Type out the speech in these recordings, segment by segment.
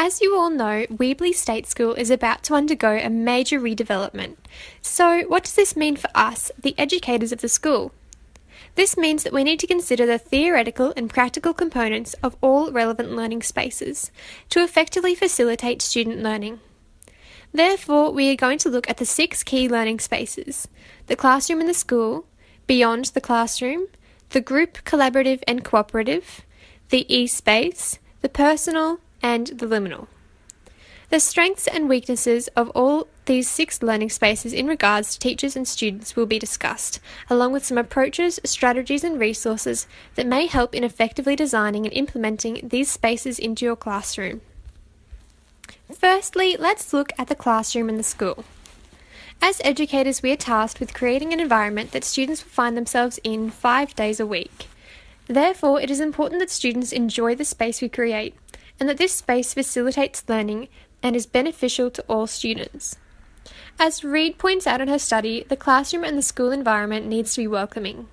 As you all know, Weebly State School is about to undergo a major redevelopment. So, what does this mean for us, the educators of the school? This means that we need to consider the theoretical and practical components of all relevant learning spaces to effectively facilitate student learning. Therefore, we are going to look at the 6 key learning spaces: the classroom in the school, beyond the classroom, the group, collaborative and cooperative, the E-space, the personal, and the liminal. The strengths and weaknesses of all these 6 learning spaces in regards to teachers and students will be discussed, along with some approaches, strategies and resources that may help in effectively designing and implementing these spaces into your classroom. Firstly, let's look at the classroom in the school. As educators, we are tasked with creating an environment that students will find themselves in 5 days a week. Therefore, it is important that students enjoy the space we create, and that this space facilitates learning and is beneficial to all students. As Reed points out in her study, the classroom and the school environment needs to be welcoming.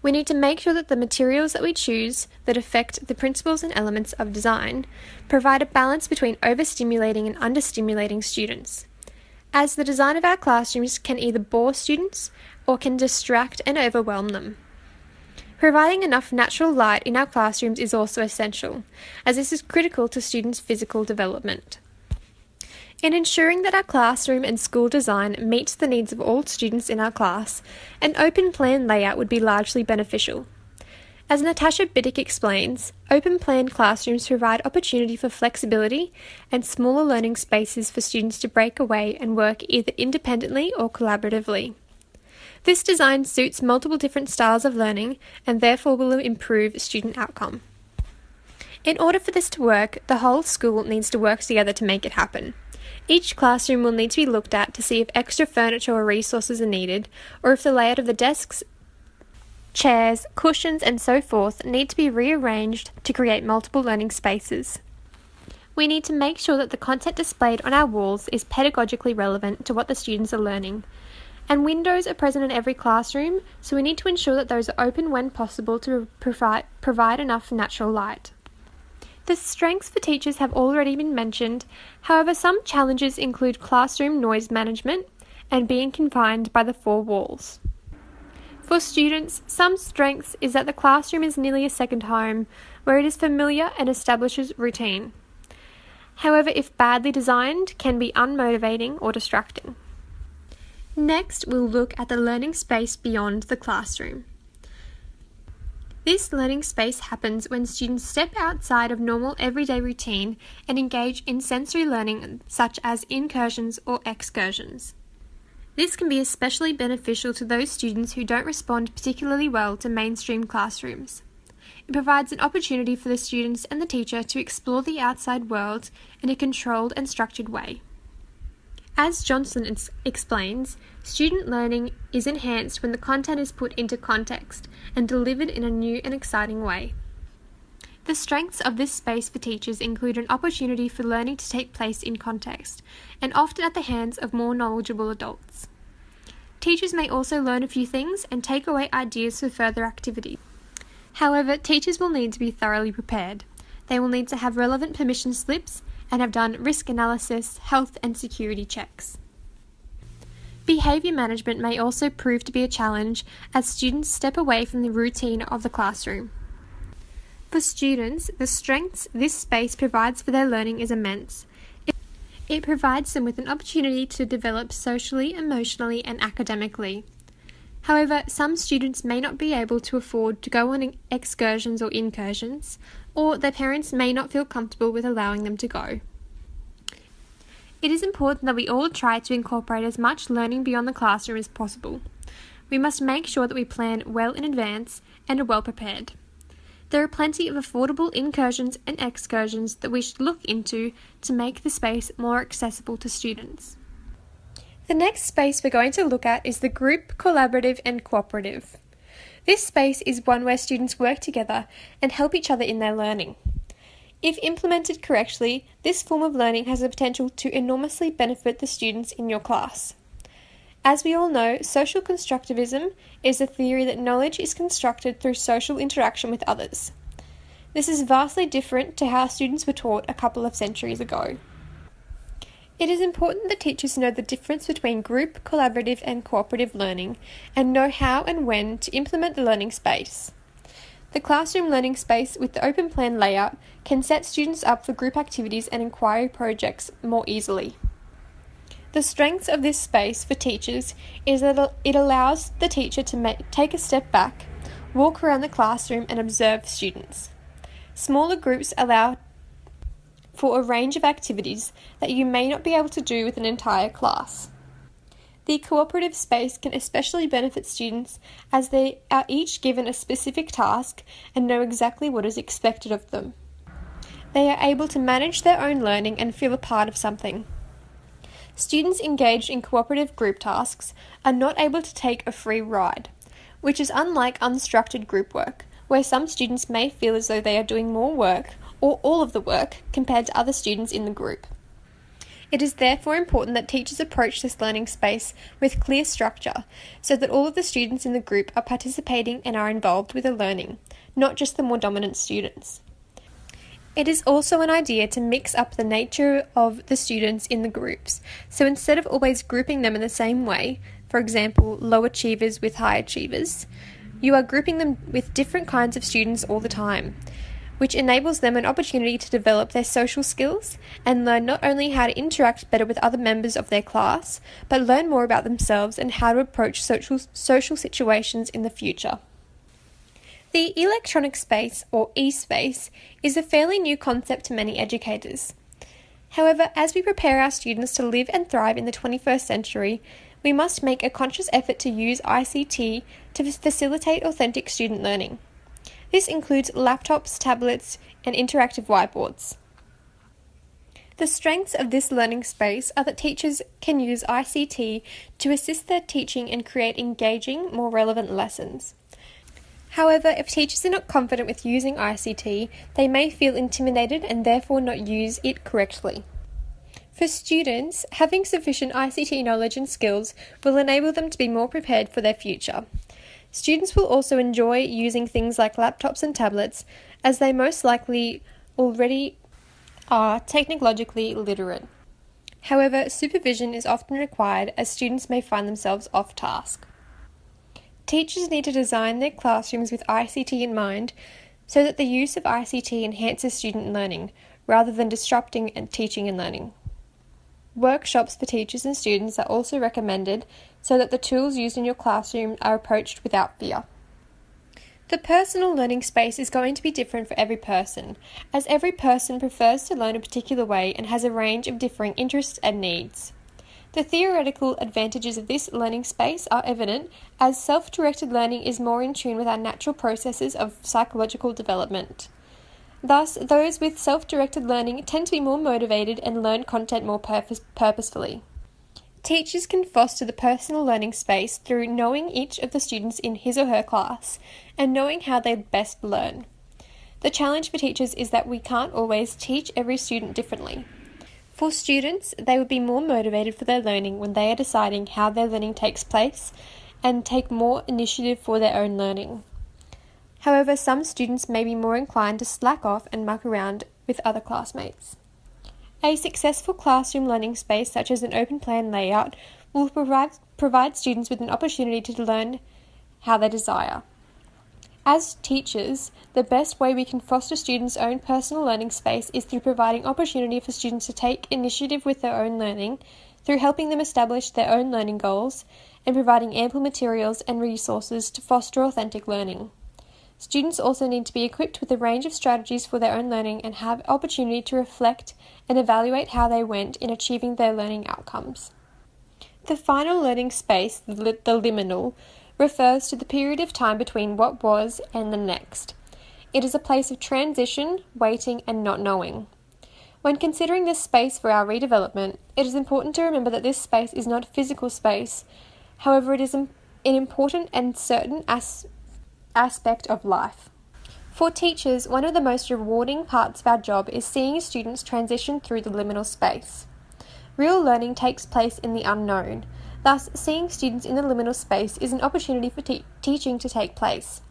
We need to make sure that the materials that we choose that affect the principles and elements of design provide a balance between overstimulating and understimulating students, as the design of our classrooms can either bore students or can distract and overwhelm them. Providing enough natural light in our classrooms is also essential, as this is critical to students' physical development. In ensuring that our classroom and school design meets the needs of all students in our class, an open plan layout would be largely beneficial. As Natasha Biddick explains, open plan classrooms provide opportunity for flexibility and smaller learning spaces for students to break away and work either independently or collaboratively. This design suits multiple different styles of learning and therefore will improve student outcome. In order for this to work, the whole school needs to work together to make it happen. Each classroom will need to be looked at to see if extra furniture or resources are needed, or if the layout of the desks, chairs, cushions and so forth need to be rearranged to create multiple learning spaces. We need to make sure that the content displayed on our walls is pedagogically relevant to what the students are learning. And windows are present in every classroom, so we need to ensure that those are open when possible to provide enough natural light. The strengths for teachers have already been mentioned, however some challenges include classroom noise management and being confined by the 4 walls. For students, some strengths is that the classroom is nearly a second home, where it is familiar and establishes routine. However, if badly designed, can be unmotivating or distracting. Next, we'll look at the learning space beyond the classroom. This learning space happens when students step outside of normal everyday routine and engage in sensory learning such as incursions or excursions. This can be especially beneficial to those students who don't respond particularly well to mainstream classrooms. It provides an opportunity for the students and the teacher to explore the outside world in a controlled and structured way. As Johnson explains, student learning is enhanced when the content is put into context and delivered in a new and exciting way. The strengths of this space for teachers include an opportunity for learning to take place in context, and often at the hands of more knowledgeable adults. Teachers may also learn a few things and take away ideas for further activity. However, teachers will need to be thoroughly prepared. They will need to have relevant permission slips and have done risk analysis, health and security checks. Behaviour management may also prove to be a challenge as students step away from the routine of the classroom. For students, the strengths this space provides for their learning is immense. It provides them with an opportunity to develop socially, emotionally and academically. However, some students may not be able to afford to go on excursions or incursions, or their parents may not feel comfortable with allowing them to go. It is important that we all try to incorporate as much learning beyond the classroom as possible. We must make sure that we plan well in advance and are well prepared. There are plenty of affordable incursions and excursions that we should look into to make the space more accessible to students. The next space we're going to look at is the group, collaborative and cooperative. This space is one where students work together and help each other in their learning. If implemented correctly, this form of learning has the potential to enormously benefit the students in your class. As we all know, social constructivism is a theory that knowledge is constructed through social interaction with others. This is vastly different to how students were taught a couple of centuries ago. It is important that teachers know the difference between group, collaborative, and cooperative learning, and know how and when to implement the learning space. The classroom learning space with the open plan layout can set students up for group activities and inquiry projects more easily. The strengths of this space for teachers is that it allows the teacher to take a step back, walk around the classroom and observe students. Smaller groups allow for a range of activities that you may not be able to do with an entire class. The cooperative space can especially benefit students as they are each given a specific task and know exactly what is expected of them. They are able to manage their own learning and feel a part of something. Students engaged in cooperative group tasks are not able to take a free ride, which is unlike unstructured group work, where some students may feel as though they are doing more work or all of the work compared to other students in the group. It is therefore important that teachers approach this learning space with clear structure so that all of the students in the group are participating and are involved with the learning, not just the more dominant students. It is also an idea to mix up the nature of the students in the groups, so instead of always grouping them in the same way, for example, low achievers with high achievers, you are grouping them with different kinds of students all the time, which enables them an opportunity to develop their social skills and learn not only how to interact better with other members of their class, but learn more about themselves and how to approach social situations in the future. The electronic space, or e-space, is a fairly new concept to many educators. However, as we prepare our students to live and thrive in the 21st century, we must make a conscious effort to use ICT to facilitate authentic student learning. This includes laptops, tablets, and interactive whiteboards. The strengths of this learning space are that teachers can use ICT to assist their teaching and create engaging, more relevant lessons. However, if teachers are not confident with using ICT, they may feel intimidated and therefore not use it correctly. For students, having sufficient ICT knowledge and skills will enable them to be more prepared for their future. Students will also enjoy using things like laptops and tablets, as they most likely already are technologically literate. However, supervision is often required as students may find themselves off task. Teachers need to design their classrooms with ICT in mind so that the use of ICT enhances student learning, rather than disrupting teaching and learning. Workshops for teachers and students are also recommended so that the tools used in your classroom are approached without fear. The personal learning space is going to be different for every person, as every person prefers to learn a particular way and has a range of differing interests and needs. The theoretical advantages of this learning space are evident, as self-directed learning is more in tune with our natural processes of psychological development. Thus, those with self-directed learning tend to be more motivated and learn content more purposefully. Teachers can foster the personal learning space through knowing each of the students in his or her class and knowing how they best learn. The challenge for teachers is that we can't always teach every student differently. For students, they would be more motivated for their learning when they are deciding how their learning takes place and take more initiative for their own learning. However, some students may be more inclined to slack off and muck around with other classmates. A successful classroom learning space, such as an open plan layout, will provide students with an opportunity to learn how they desire. As teachers, the best way we can foster students' own personal learning space is through providing opportunity for students to take initiative with their own learning, through helping them establish their own learning goals, and providing ample materials and resources to foster authentic learning. Students also need to be equipped with a range of strategies for their own learning and have opportunity to reflect and evaluate how they went in achieving their learning outcomes. The final learning space, the liminal, refers to the period of time between what was and the next. It is a place of transition, waiting, and not knowing. When considering this space for our redevelopment, it is important to remember that this space is not a physical space. However, it is an important and certain aspect of life. For teachers, one of the most rewarding parts of our job is seeing students transition through the liminal space. Real learning takes place in the unknown. Thus, seeing students in the liminal space is an opportunity for teaching to take place.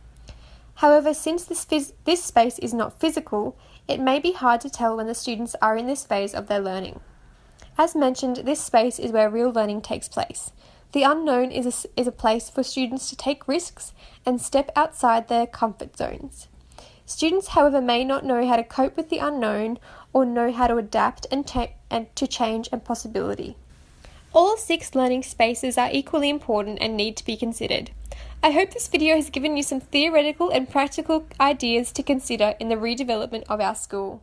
However, since this space is not physical, it may be hard to tell when the students are in this phase of their learning. As mentioned, this space is where real learning takes place. The unknown is a place for students to take risks and step outside their comfort zones. Students, however, may not know how to cope with the unknown or know how to adapt and to change and possibility. All 6 learning spaces are equally important and need to be considered. I hope this video has given you some theoretical and practical ideas to consider in the redevelopment of our school.